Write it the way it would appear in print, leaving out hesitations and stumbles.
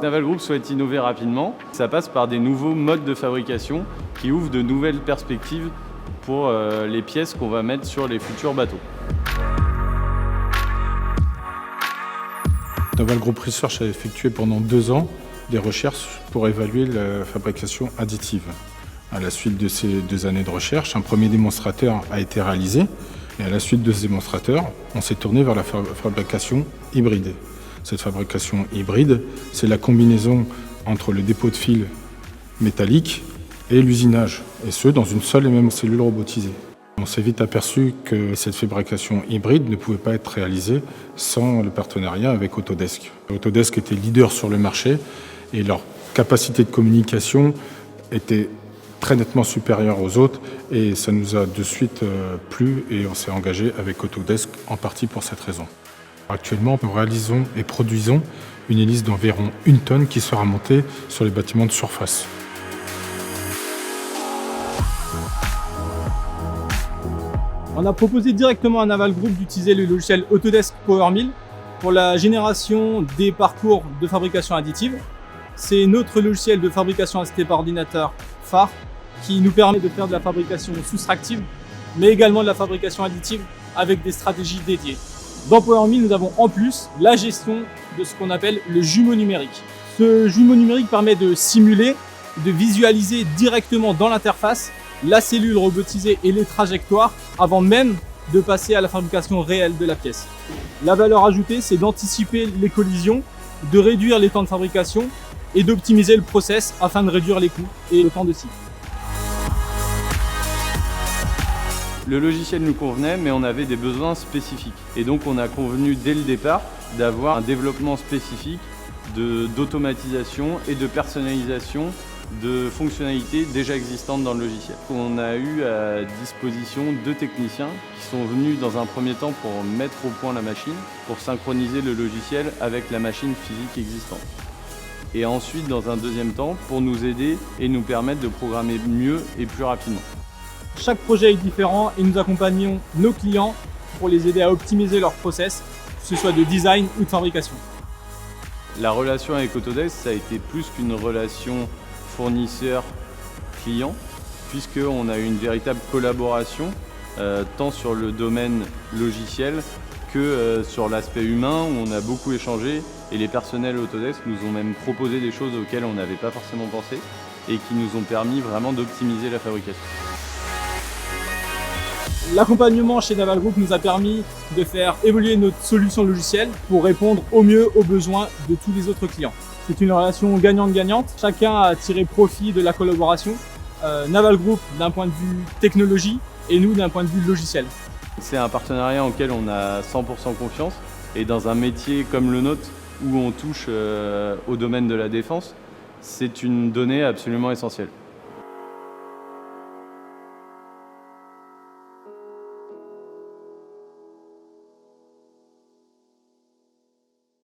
Naval Group souhaite innover rapidement. Ça passe par des nouveaux modes de fabrication qui ouvrent de nouvelles perspectives pour les pièces qu'on va mettre sur les futurs bateaux. Naval Group Research a effectué pendant 2 ans des recherches pour évaluer la fabrication additive. À la suite de ces 2 années de recherche, un premier démonstrateur a été réalisé et à la suite de ce démonstrateur, on s'est tourné vers la fabrication hybride. Cette fabrication hybride, c'est la combinaison entre le dépôt de fil métallique et l'usinage, et ce, dans une seule et même cellule robotisée. On s'est vite aperçu que cette fabrication hybride ne pouvait pas être réalisée sans le partenariat avec Autodesk. Autodesk était leader sur le marché et leur capacité de communication était très nettement supérieure aux autres et ça nous a de suite plu et on s'est engagé avec Autodesk en partie pour cette raison. Actuellement, nous réalisons et produisons une hélice d'environ 1 tonne qui sera montée sur les bâtiments de surface. On a proposé directement à Naval Group d'utiliser le logiciel Autodesk PowerMill pour la génération des parcours de fabrication additive. C'est notre logiciel de fabrication assistée par ordinateur phare qui nous permet de faire de la fabrication soustractive, mais également de la fabrication additive avec des stratégies dédiées. Dans PowerMill, nous avons en plus la gestion de ce qu'on appelle le jumeau numérique. Ce jumeau numérique permet de simuler, de visualiser directement dans l'interface la cellule robotisée et les trajectoires avant même de passer à la fabrication réelle de la pièce. La valeur ajoutée, c'est d'anticiper les collisions, de réduire les temps de fabrication et d'optimiser le process afin de réduire les coûts et le temps de cycle. Le logiciel nous convenait, mais on avait des besoins spécifiques. Et donc on a convenu dès le départ d'avoir un développement spécifique d'automatisation et de personnalisation de fonctionnalités déjà existantes dans le logiciel. On a eu à disposition 2 techniciens qui sont venus dans un premier temps pour mettre au point la machine, pour synchroniser le logiciel avec la machine physique existante. Et ensuite, dans un deuxième temps, pour nous aider et nous permettre de programmer mieux et plus rapidement. Chaque projet est différent et nous accompagnons nos clients pour les aider à optimiser leur process, que ce soit de design ou de fabrication. La relation avec Autodesk, ça a été plus qu'une relation fournisseur-client, puisqu'on a eu une véritable collaboration, tant sur le domaine logiciel que sur l'aspect humain, où on a beaucoup échangé et les personnels Autodesk nous ont même proposé des choses auxquelles on n'avait pas forcément pensé et qui nous ont permis vraiment d'optimiser la fabrication. L'accompagnement chez Naval Group nous a permis de faire évoluer notre solution logicielle pour répondre au mieux aux besoins de tous les autres clients. C'est une relation gagnante-gagnante. Chacun a tiré profit de la collaboration. Naval Group d'un point de vue technologie et nous d'un point de vue logiciel. C'est un partenariat auquel on a 100% confiance et dans un métier comme le nôtre où on touche au domaine de la défense, c'est une donnée absolument essentielle.